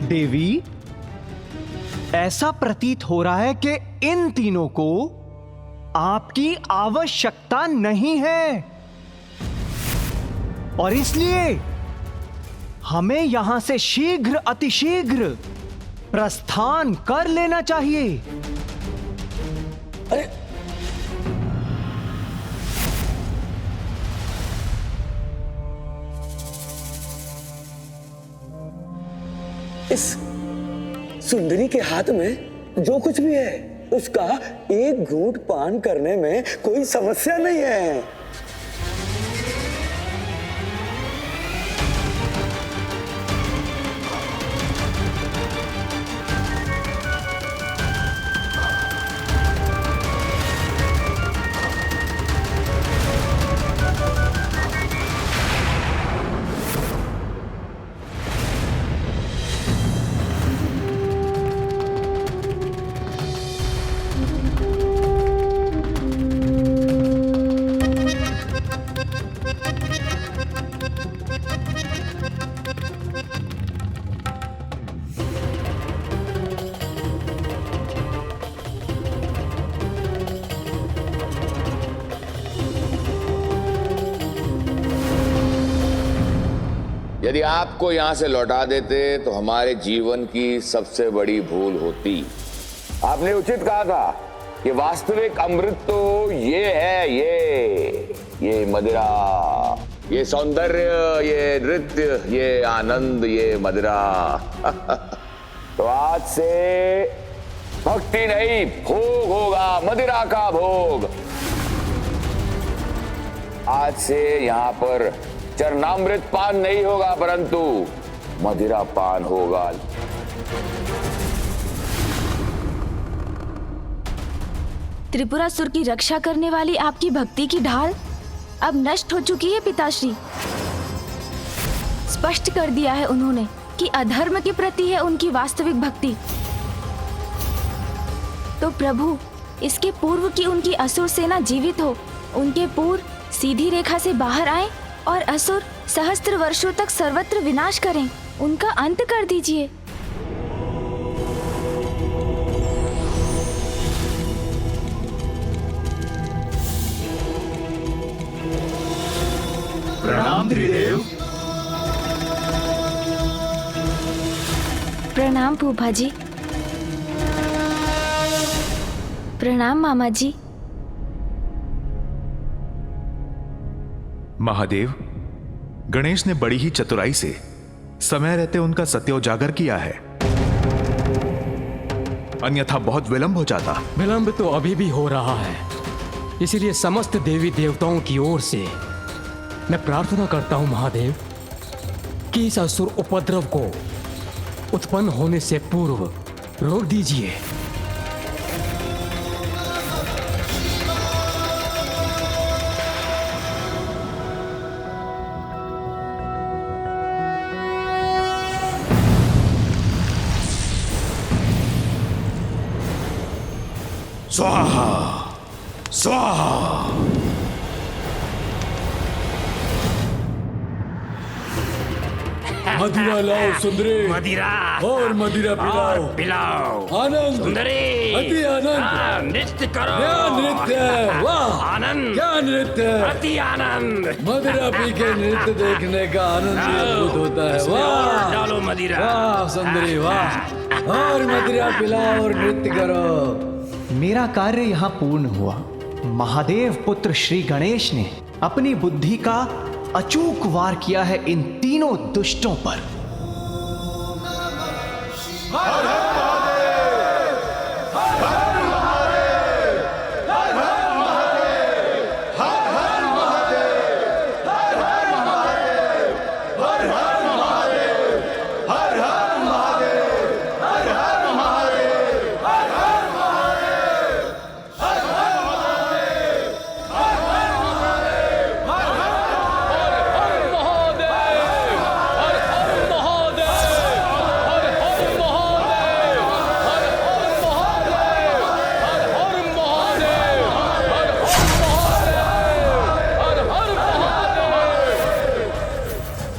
देवी, ऐसा प्रतीत हो रहा है कि इन तीनों को आपकी आवश्यकता नहीं है और इसलिए हमें यहां से शीघ्र अतिशीघ्र प्रस्थान कर लेना चाहिए। अरे इस सुंदरी के हाथ में जो कुछ भी है उसका एक घूंट पान करने में कोई समस्या नहीं है। यदि आपको यहां से लौटा देते तो हमारे जीवन की सबसे बड़ी भूल होती। आपने उचित कहा था कि वास्तविक अमृत तो ये है, ये मदिरा, ये सौंदर्य, ये नृत्य, ये आनंद, ये मदिरा। तो आज से भक्ति नहीं, भोग होगा, मदिरा का भोग। आज से यहां पर चरणामृत पान नहीं होगा परंतु मदिरा पान होगा। त्रिपुरासुर की रक्षा करने वाली आपकी भक्ति की ढाल अब नष्ट हो चुकी है पिताश्री। स्पष्ट कर दिया है उन्होंने कि अधर्म के प्रति है उनकी वास्तविक भक्ति। तो प्रभु, इसके पूर्व की उनकी असुर सेना जीवित हो, उनके पूर्व सीधी रेखा से बाहर आए और असुर सहस्त्र वर्षों तक सर्वत्र विनाश करें, उनका अंत कर दीजिए। प्रणाम त्रिदेव। प्रणाम फूफा जी। प्रणाम मामा जी। महादेव, गणेश ने बड़ी ही चतुराई से समय रहते उनका सत्योजागर किया है, अन्यथा बहुत विलंब हो जाता। विलंब तो अभी भी हो रहा है, इसलिए समस्त देवी देवताओं की ओर से मैं प्रार्थना करता हूं महादेव कि इस असुर उपद्रव को उत्पन्न होने से पूर्व रोक दीजिए। स्वाहा स्वाहा। मदिरा लाओ सुंदरी, मदिरा और मदिरा पिलाओ, पिलाओ। आनंद, सुंदरी, अति आनंद, नृत्य करो। क्या नृत्य, वाह, आनंद, क्या नृत्य, अति आनंद। मदिरा पी के नृत्य देखने का आनंद ही अद्भुत होता है। वाह, डालो मदिरा। वाह सुंदरी, वाह, और मदिरा पिलाओ और नृत्य करो। मेरा कार्य यहां पूर्ण हुआ। महादेव पुत्र श्री गणेश ने अपनी बुद्धि का अचूक वार किया है इन तीनों दुष्टों पर।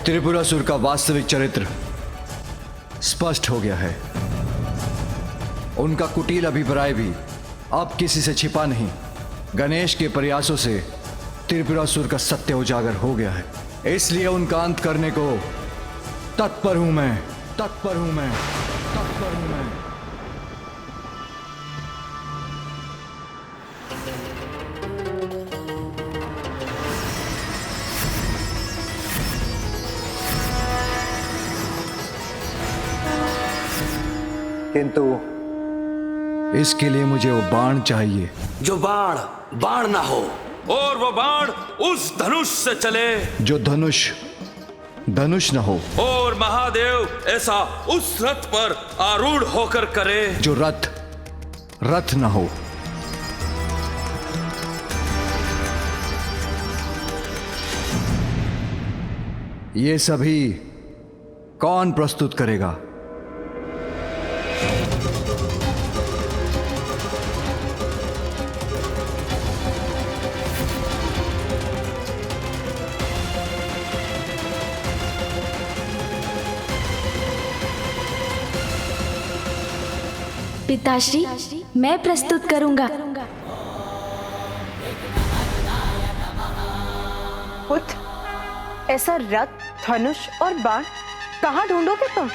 त्रिपुरासुर का वास्तविक चरित्र स्पष्ट हो गया है। उनका कुटिल अभिप्राय भी अब किसी से छिपा नहीं। गणेश के प्रयासों से त्रिपुरासुर का सत्य उजागर हो गया है, इसलिए उनका अंत करने को तत्पर हूं मैं, तत्पर हूं मैं, तत्पर हूं मैं। किंतु इसके लिए मुझे वो बाण चाहिए जो बाण बाण ना हो, और वो बाण उस धनुष से चले जो धनुष धनुष न हो, और महादेव ऐसा उस रथ पर आरूढ़ होकर करे जो रथ रथ न हो। ये सभी कौन प्रस्तुत करेगा? पिताश्री, मैं प्रस्तुत करूंगा। पुत्र, ऐसा रथ, धनुष और बाण कहाँ ढूंढोगे तुम?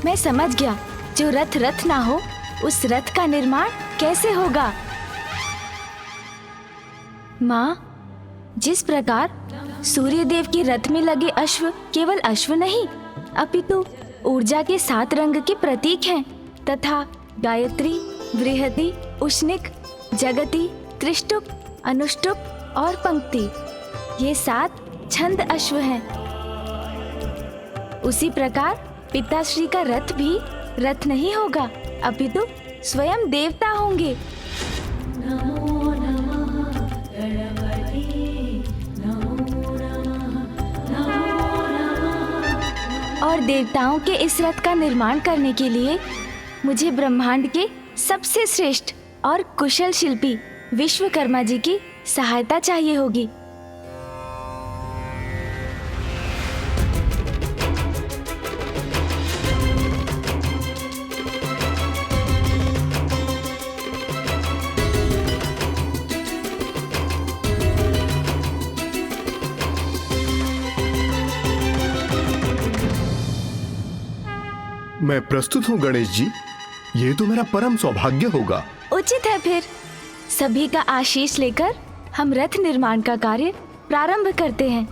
मैं समझ गया। जो रथ रथ ना हो, उस रथ का निर्माण कैसे होगा? माँ, जिस प्रकार सूर्यदेव के रथ में लगे अश्व केवल अश्व नहीं, अपितु ऊर्जा के 7 रंग के प्रतीक हैं, तथा गायत्री, बृहति, उष्णिक, जगति, त्रिष्टुप, अनुष्टुप और पंक्ति, ये 7 छंद अश्व हैं। उसी प्रकार पिताश्री का रथ भी रथ नहीं होगा, अपितु स्वयं देवता होंगे। और देवताओं के इस रथ का निर्माण करने के लिए मुझे ब्रह्मांड के सबसे श्रेष्ठ और कुशल शिल्पी विश्वकर्मा जी की सहायता चाहिए होगी। मैं प्रस्तुत हूँ गणेश जी, ये तो मेरा परम सौभाग्य होगा। उचित है, फिर सभी का आशीष लेकर हम रथ निर्माण का कार्य प्रारंभ करते हैं।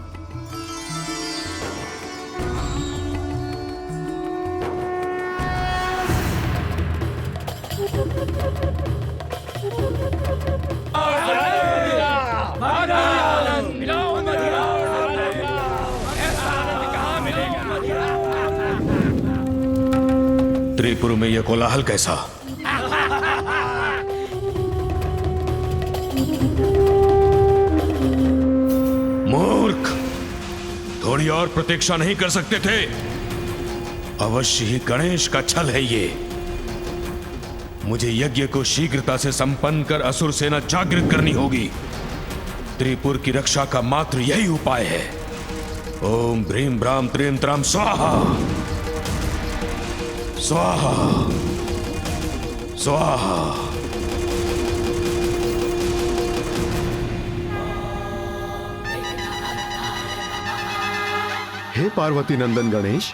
त्रिपुर में यह कोलाहल कैसा? मूर्ख, थोड़ी और प्रतीक्षा नहीं कर सकते थे? अवश्य ही गणेश का छल है ये। मुझे यज्ञ को शीघ्रता से संपन्न कर असुर सेना जागृत करनी होगी। त्रिपुर की रक्षा का मात्र यही उपाय है। ओम भ्रीम भ्राम त्रीम त्राम स्वाहा स्वाहा स्वाहा। हे पार्वती नंदन गणेश,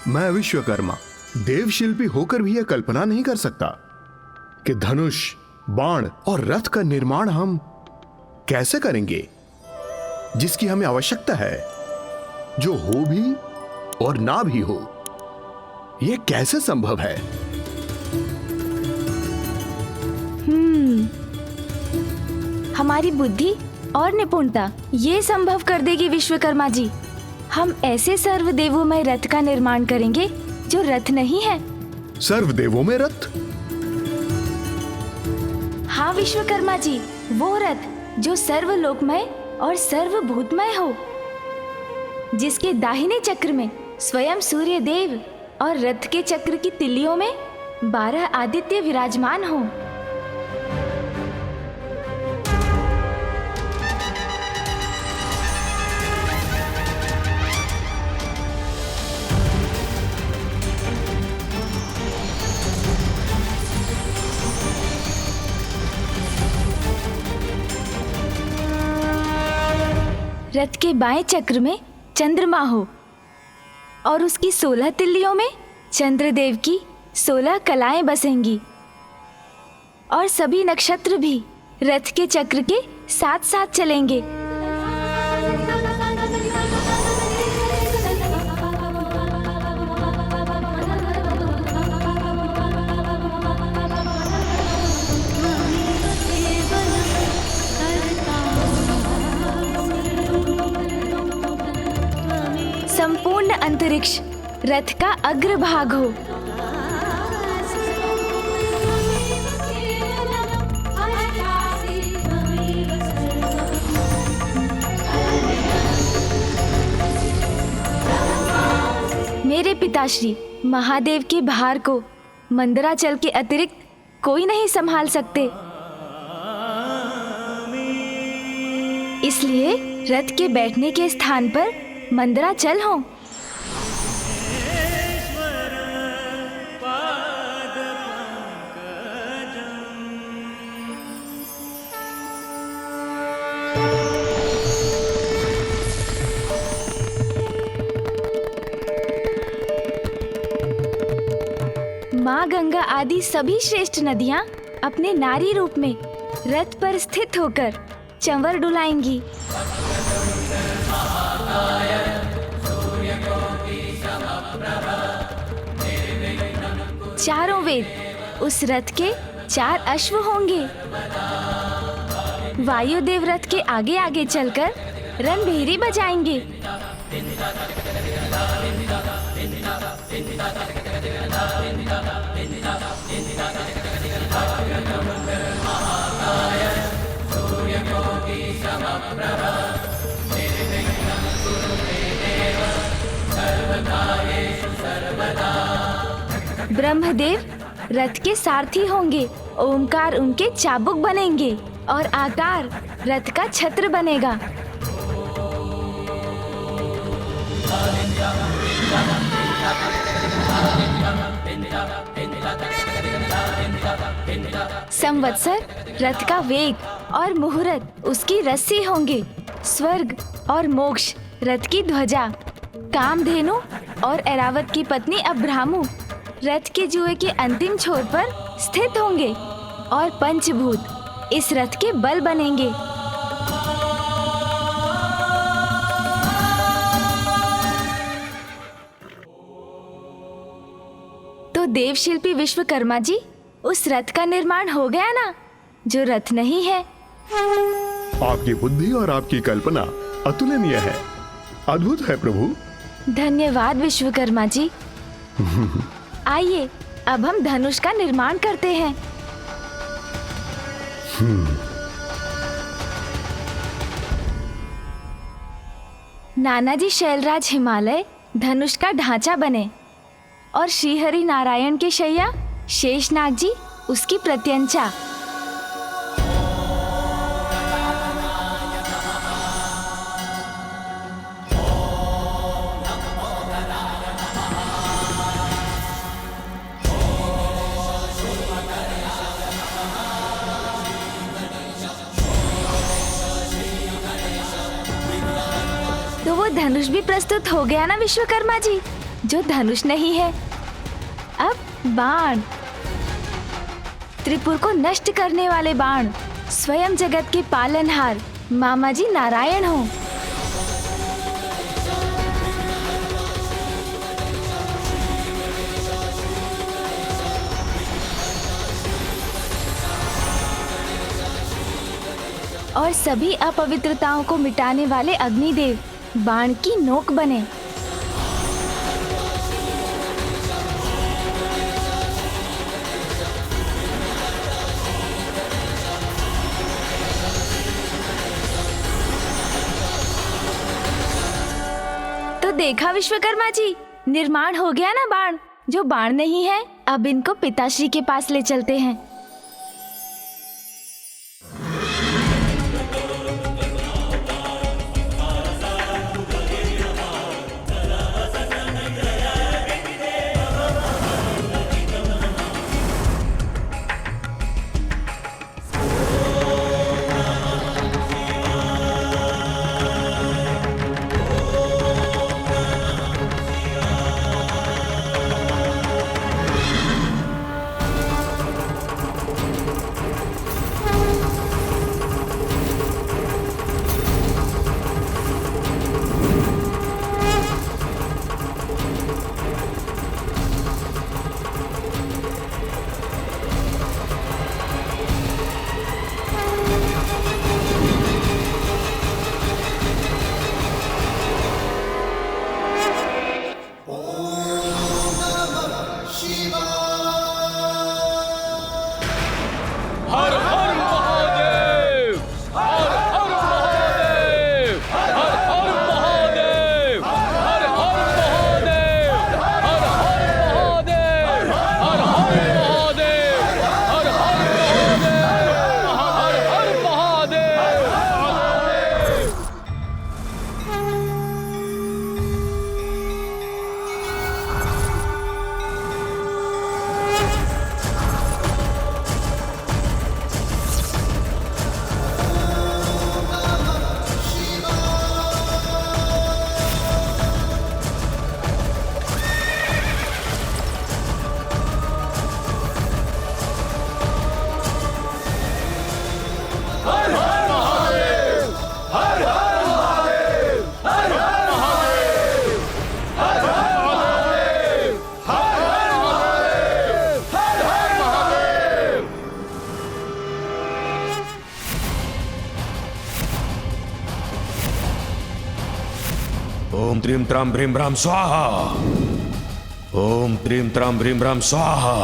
मैं विश्वकर्मा देव शिल्पी होकर भी यह कल्पना नहीं कर सकता कि धनुष, बाण और रथ का निर्माण हम कैसे करेंगे, जिसकी हमें आवश्यकता है, जो हो भी और ना भी हो। यह कैसे संभव है? हमारी बुद्धि और निपुणता ये संभव कर देगी विश्वकर्मा जी। हम ऐसे सर्वदेवोमय रथ का निर्माण करेंगे जो रथ नहीं है। सर्वदेवों में रथ? हाँ विश्वकर्मा जी, वो रथ जो सर्वलोकमय और सर्वभूतमय हो। जिसके दाहिने चक्र में स्वयं सूर्य देव और रथ के चक्र की तिल्लियों में 12 आदित्य विराजमान हों। रथ के बाएं चक्र में चंद्रमा हो और उसकी 16 तिल्लियों में चंद्रदेव की 16 कलाएं बसेंगी और सभी नक्षत्र भी रथ के चक्र के साथ साथ चलेंगे। संपूर्ण अंतरिक्ष रथ का अग्रभाग हो। मेरे पिताश्री महादेव के भार को मंदराचल के अतिरिक्त कोई नहीं संभाल सकते, इसलिए रथ के बैठने के स्थान पर मंदराचल हो। माँ गंगा आदि सभी श्रेष्ठ नदियाँ अपने नारी रूप में रथ पर स्थित होकर चंवर डुलाएंगी। चारों वेद उस रथ के 4 अश्व होंगे। वायुदेव रथ के आगे आगे चलकर रणभेरी बजाएंगे। ब्रह्मदेव रथ के सारथी होंगे। ओमकार उनके चाबुक बनेंगे और आकार रथ का छत्र बनेगा। संवत्सर रथ का वेग और मुहूर्त उसकी रस्सी होंगे। स्वर्ग और मोक्ष रथ की ध्वजा। कामधेनु और ऐरावत की पत्नी अब्राह्मु रथ के जुए के अंतिम छोर पर स्थित होंगे और पंचभूत इस रथ के बल बनेंगे। तो देवशिल्पी विश्वकर्मा जी, उस रथ का निर्माण हो गया ना, जो रथ नहीं है। आपकी बुद्धि और आपकी कल्पना अतुलनीय है, अद्भुत है प्रभु। धन्यवाद विश्वकर्मा जी। आइए अब हम धनुष का निर्माण करते हैं। नानाजी शैलराज हिमालय धनुष का ढांचा बने और श्रीहरि नारायण के शैया शेषनाग जी उसकी प्रत्यंचा। तो वो धनुष भी प्रस्तुत हो गया ना विश्वकर्मा जी, जो धनुष नहीं है। अब बाण, त्रिपुर को नष्ट करने वाले बाण स्वयं जगत के पालनहार मामा जी नारायण हो। और सभी अपवित्रताओं को मिटाने वाले अग्निदेव बाण की नोक बने। देखा विश्वकर्मा जी, निर्माण हो गया ना बाण। जो बाण नहीं है, अब इनको पिताश्री के पास ले चलते हैं। ओम त्रीम त्राम भ्रीम भ्राम स्वाहा। ओम त्रीम त्राम भ्रीम भ्राम स्वाहा।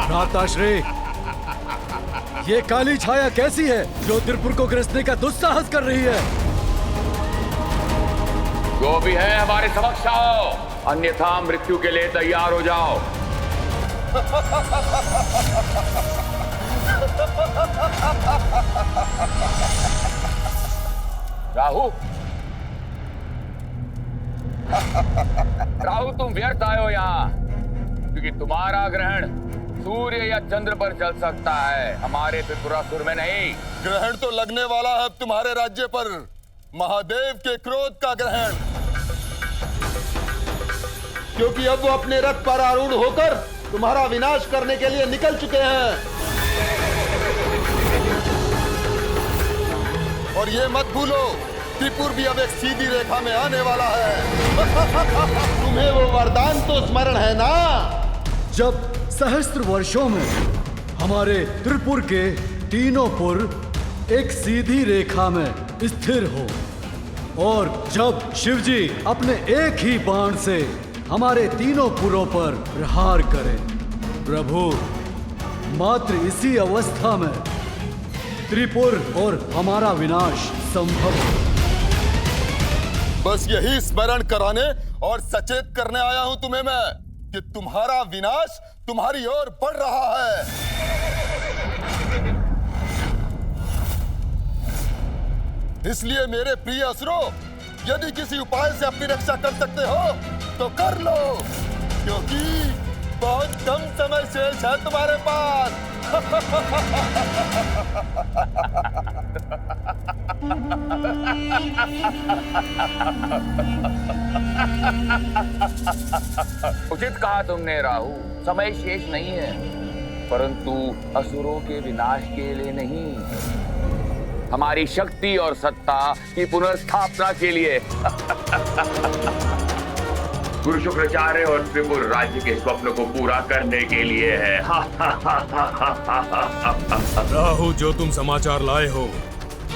भ्राताश्री, ये काली छाया कैसी है जो त्रिपुर को ग्रसने का दुस्साहस कर रही है? जो भी है हमारे समक्ष आओ, अन्यथा मृत्यु के लिए तैयार हो जाओ। राहु, राहु तुम व्यर्थ आए हो यहाँ, क्योंकि तुम्हारा ग्रहण सूर्य या चंद्र पर चल सकता है, हमारे त्रिपुरासुर में नहीं। ग्रहण तो लगने वाला है अब तुम्हारे राज्य पर, महादेव के क्रोध का ग्रहण, क्योंकि अब वो अपने रथ पर आरूढ़ होकर तुम्हारा विनाश करने के लिए निकल चुके हैं। और ये मत भूलो, त्रिपुर भी अब एक सीधी रेखा में आने वाला है। तुम्हें वो वरदान तो स्मरण है ना, जब सहस्त्र वर्षों में हमारे त्रिपुर के तीनों पुर एक सीधी रेखा में स्थिर हो, और जब शिवजी अपने एक ही बाण से हमारे तीनों पुरों पर प्रहार करें। प्रभु, मात्र इसी अवस्था में त्रिपुर और हमारा विनाश संभव है। बस यही स्मरण कराने और सचेत करने आया हूं तुम्हें मैं कि तुम्हारा विनाश तुम्हारी ओर बढ़ रहा है। इसलिए मेरे प्रिय असुरों, यदि किसी उपाय से अपनी रक्षा कर सकते हो तो कर लो, क्योंकि बहुत कम समय शेष है तुम्हारे पास। उचित कहा तुमने राहु, समय शेष नहीं है, परंतु असुरों के विनाश के लिए नहीं, हमारी शक्ति और सत्ता की पुनर्स्थापना के लिए। गुरु शुक्राचार्य और त्रिपुर राज्य के स्वप्न को पूरा करने के लिए है। राहु, जो तुम समाचार लाए हो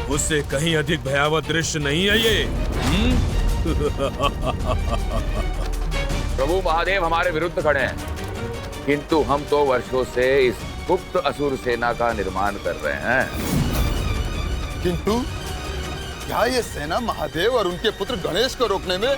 उससे कहीं अधिक भयावह दृश्य नहीं है ये। प्रभु महादेव हमारे विरुद्ध खड़े हैं, किंतु हम तो वर्षों से इस गुप्त असुर सेना का निर्माण कर रहे हैं। किंतु क्या ये सेना महादेव और उनके पुत्र गणेश को रोकने में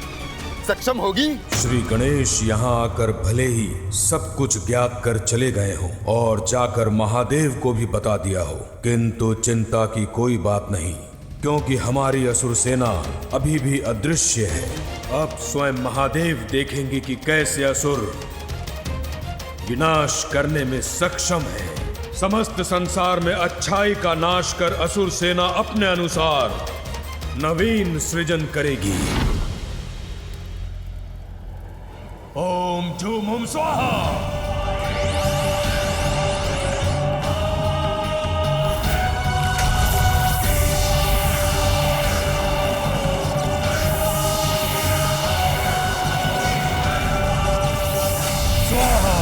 सक्षम होगी? श्री गणेश यहाँ आकर भले ही सब कुछ ज्ञात कर चले गए हो और जाकर महादेव को भी बता दिया हो, किंतु चिंता की कोई बात नहीं, क्योंकि हमारी असुर सेना अभी भी अदृश्य है। अब स्वयं महादेव देखेंगे कि कैसे असुर विनाश करने में सक्षम है। समस्त संसार में अच्छाई का नाश कर असुर सेना अपने अनुसार नवीन सृजन करेगी। ओम झूम हुम स्वाहा। स्वाहा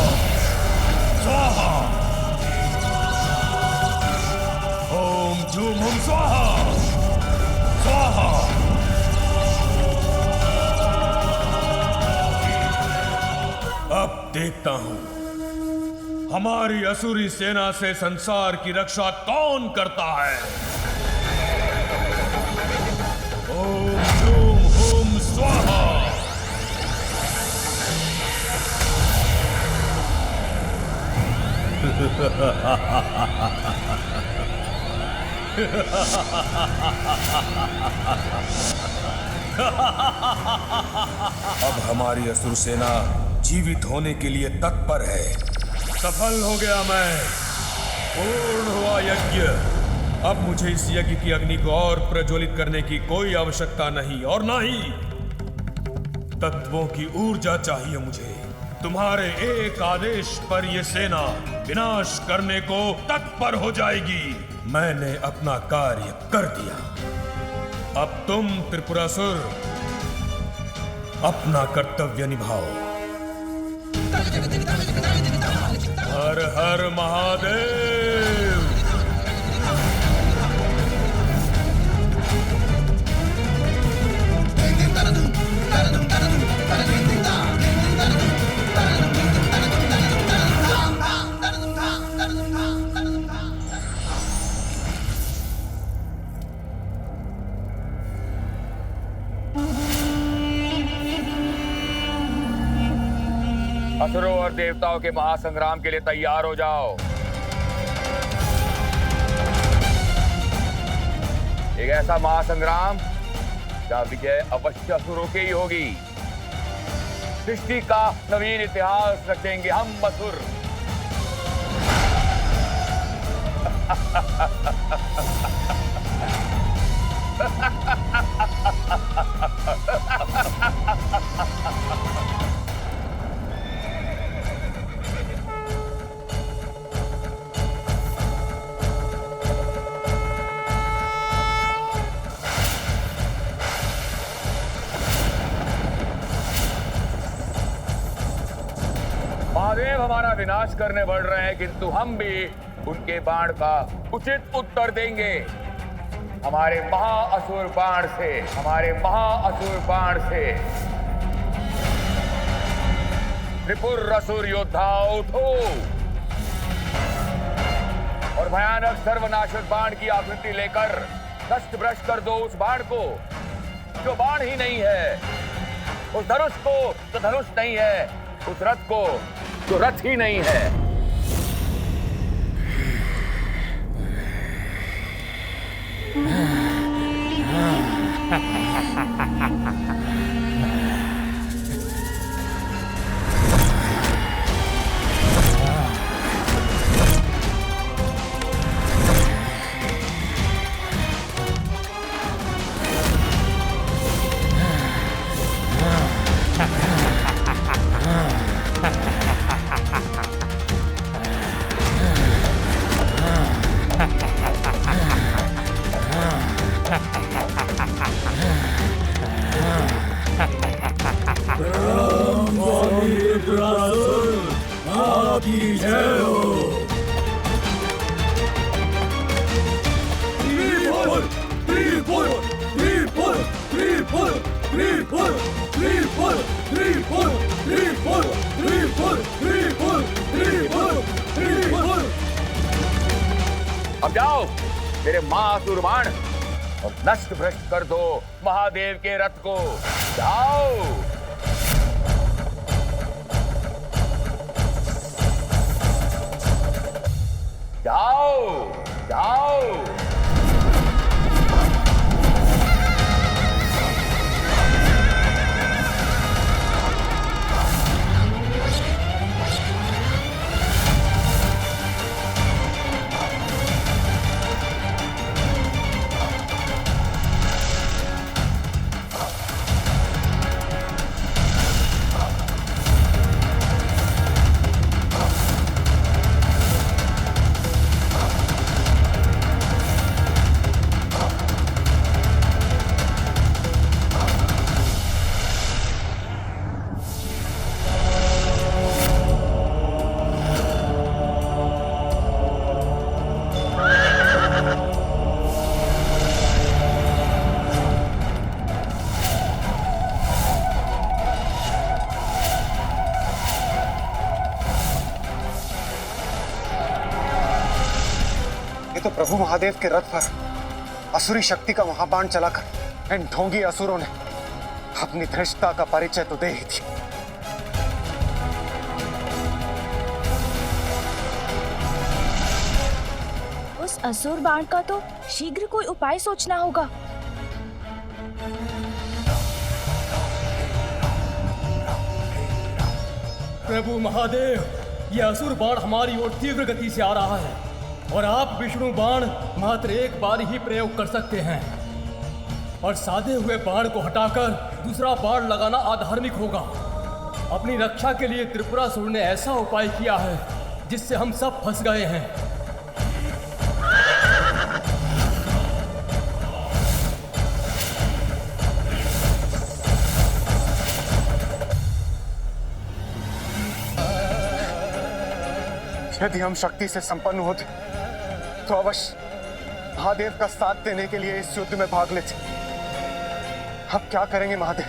स्वाहा। ओम झूम हुम स्वाहा स्वाहा। अब देखता हूं हमारी असुरी सेना से संसार की रक्षा कौन करता है। ओम झूम हुम स्वाहा। अब हमारी असुर सेना जीवित होने के लिए तत्पर है। सफल हो गया मैं, पूर्ण हुआ यज्ञ। अब मुझे इस यज्ञ की अग्नि को और प्रज्वलित करने की कोई आवश्यकता नहीं, और ना ही तत्वों की ऊर्जा चाहिए मुझे। तुम्हारे एक आदेश पर यह सेना विनाश करने को तत्पर हो जाएगी। मैंने अपना कार्य कर दिया, अब तुम त्रिपुरासुर अपना कर्तव्य निभाओ। हर हर महादेव। असुरों और देवताओं के महासंग्राम के लिए तैयार हो जाओ। एक ऐसा महासंग्राम जहां विजय अवश्य असुरों की ही होगी। सृष्टि का नवीन इतिहास रचेंगे हम असुर। महादेव हमारा विनाश करने बढ़ रहे हैं, किंतु हम भी उनके बाण का उचित उत्तर देंगे। हमारे महाअसुर बाण से, हमारे महाअसुर बाण से। त्रिपुर असुर योद्धाओ उठो और भयानक सर्वनाशक बाण की आकृति लेकर नष्ट भ्रष्ट कर दो उस बाण को जो बाण ही नहीं है, उस धनुष को जो धनुष नहीं है, उस रथ को जो रथ ही नहीं है। की जय हो। त्रिपुर त्रिपुर त्रिपुर त्रिपुर त्रिपुर त्रिपुर त्रिपुर त्रिपुर त्रिपुर त्रिपुर त्रिपुर त्रिपुर। अब जाओ मेरे महासुर बाण और नष्ट भ्रष्ट कर दो महादेव के रथ को। जाओ। जाओ जाओ। तो प्रभु महादेव के रथ पर असुरी शक्ति का महाबाण चलाकर इन ढोंगी असुरों ने अपनी धृष्टता का परिचय तो दे ही दिया। उस असुर बाण का तो शीघ्र कोई उपाय सोचना होगा। प्रभु महादेव, यह असुर बाण हमारी ओर तीव्र गति से आ रहा है और आप विष्णु बाण मात्र एक बार ही प्रयोग कर सकते हैं और साधे हुए बाण को हटाकर दूसरा बाण लगाना अधार्मिक होगा। अपनी रक्षा के लिए त्रिपुरासुर ने ऐसा उपाय किया है जिससे हम सब फंस गए हैं। यदि हम शक्ति से संपन्न होते तो अवश्य महादेव का साथ देने के लिए इस युद्ध में भाग लेते। अब क्या करेंगे महादेव,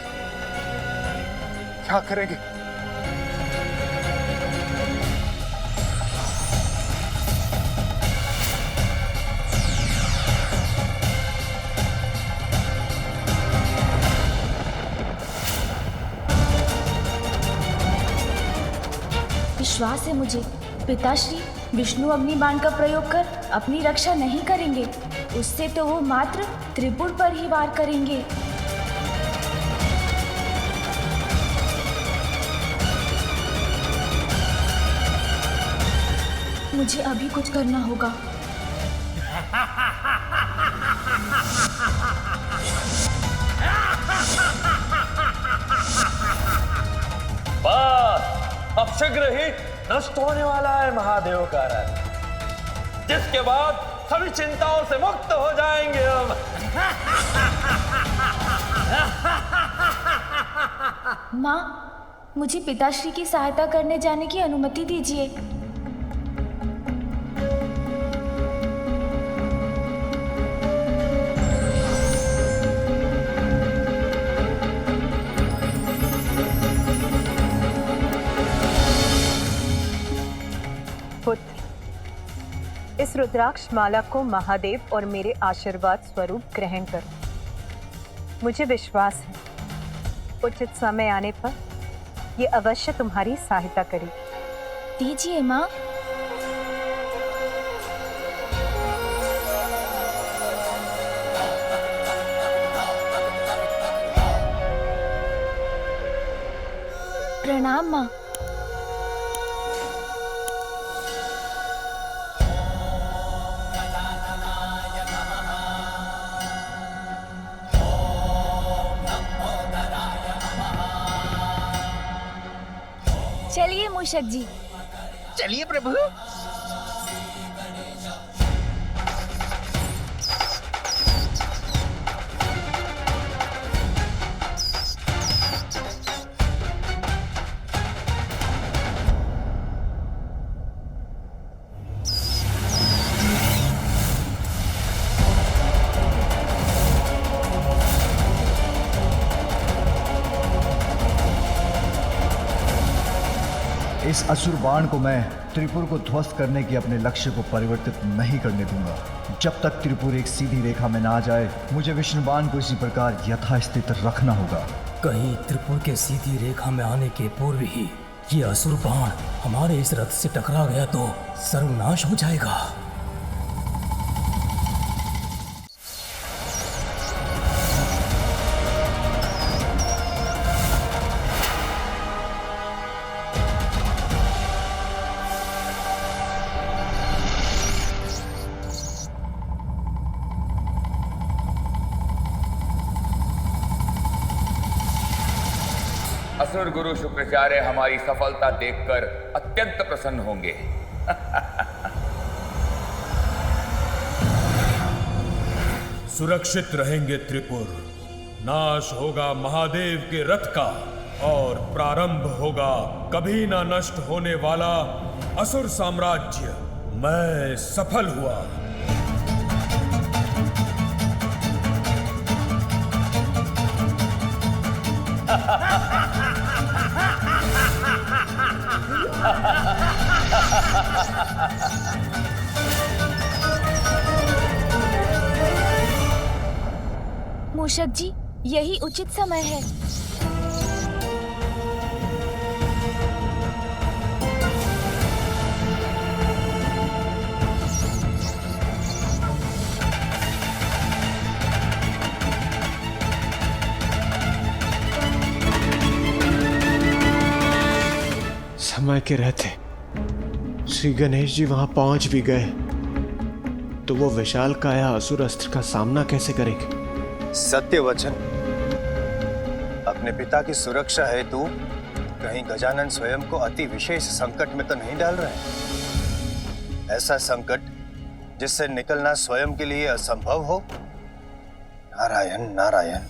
क्या करेंगे? विश्वास है मुझे, पिताश्री विष्णु अग्निबाण का प्रयोग कर अपनी रक्षा नहीं करेंगे। उससे तो वो मात्र त्रिपुर पर ही वार करेंगे। मुझे अभी कुछ करना होगा। बस अब शीघ्र ही नष्ट होने वाला है महादेव का रथ, जिसके बाद सभी चिंताओं से मुक्त हो जाएंगे हम। माँ, मुझे पिताश्री की सहायता करने जाने की अनुमति दीजिए। पुत्र, इस रुद्राक्ष माला को महादेव और मेरे आशीर्वाद स्वरूप ग्रहण करो। मुझे विश्वास है उचित समय आने पर ये अवश्य तुम्हारी सहायता करेगी। दीजिए माँ। प्रणाम माँ। चलिए मूषक जी। चलिए प्रभु। इस असुर बाण को मैं त्रिपुर को ध्वस्त करने के अपने लक्ष्य को परिवर्तित नहीं करने दूंगा। जब तक त्रिपुर एक सीधी रेखा में ना आ जाए, मुझे विष्णु बाण को इसी प्रकार यथास्थित रखना होगा। कहीं त्रिपुर के सीधी रेखा में आने के पूर्व ही ये असुर बाण हमारे इस रथ से टकरा गया तो सर्वनाश हो जाएगा। असुर गुरु शुक्राचार्य हमारी सफलता देखकर अत्यंत प्रसन्न होंगे। सुरक्षित रहेंगे त्रिपुर, नाश होगा महादेव के रथ का और प्रारंभ होगा कभी ना नष्ट होने वाला असुर साम्राज्य। मैं सफल हुआ। मूषक जी, यही उचित समय है। समय के रहते श्री गणेश जी वहां पहुंच भी गए तो वो विशाल काया असुर अस्त्र का सामना कैसे करेंगे? सत्य वचन। अपने पिता की सुरक्षा हेतु कहीं गजानन स्वयं को अति विशेष संकट में तो नहीं डाल रहे? ऐसा संकट जिससे निकलना स्वयं के लिए असंभव हो? नारायण नारायण।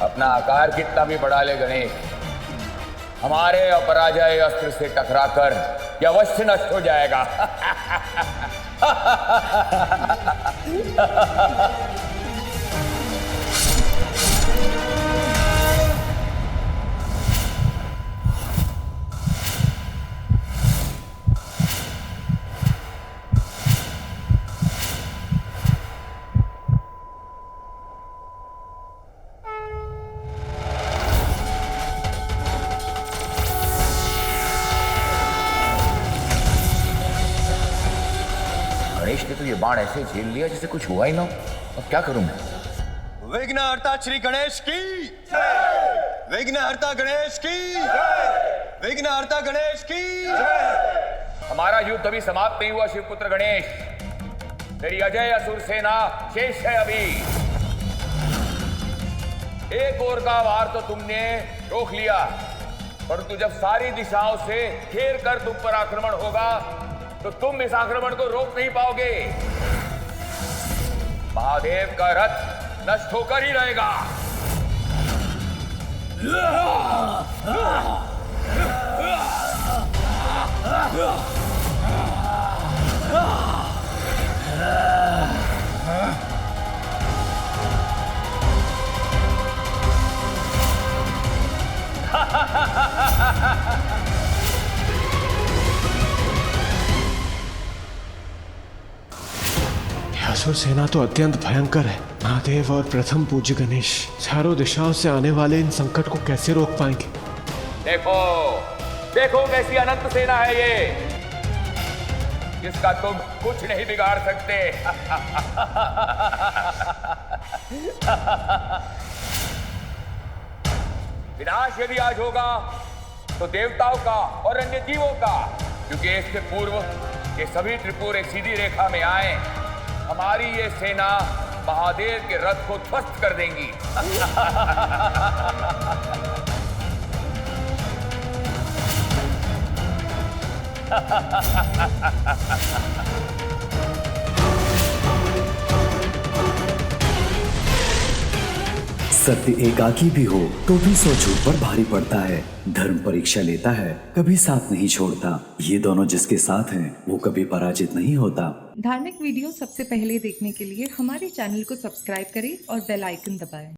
अपना आकार कितना भी बढ़ा ले गणेश, हमारे अपराजय अस्त्र से टकराकर यह अवश्य नष्ट हो जाएगा। गणेश ने तो ये बाण ऐसे झेल लिया जैसे कुछ हुआ ही ना। अब क्या करूं मैं? विघ्नहर्ता श्री गणेश की, विघ्नहर्ता गणेष की, विघ्नहर्ता गणेश की। हमारा युद्ध अभी समाप्त नहीं हुआ शिवपुत्र गणेश। तेरी अजय असुर सेना शेष है अभी। एक ओर का वार तो तुमने रोक लिया, परंतु जब सारी दिशाओं से घेर कर तुम पर आक्रमण होगा तो तुम इस आक्रमण को रोक नहीं पाओगे। महादेव का रथ नष्ट होकर ही रहेगा। असुर सेना तो अत्यंत भयंकर है। महादेव और प्रथम पूज्य गणेश चारों दिशाओं से आने वाले इन संकट को कैसे रोक पाएंगे? देखो देखो कैसी अनंत सेना है ये, जिसका तुम कुछ नहीं बिगाड़ सकते। विनाश यदि आज होगा तो देवताओं का और अन्य जीवों का, क्योंकि इसके पूर्व ये सभी त्रिपुर एक सीधी रेखा में आए। हमारी ये सेना महादेव के रथ को ध्वस्त कर देंगी। सत्य एकाकी भी हो तो भी सौ झूठ पर भारी पड़ता है। धर्म परीक्षा लेता है, कभी साथ नहीं छोड़ता। ये दोनों जिसके साथ हैं, वो कभी पराजित नहीं होता। धार्मिक वीडियो सबसे पहले देखने के लिए हमारे चैनल को सब्सक्राइब करें और बेल आइकन दबाएं।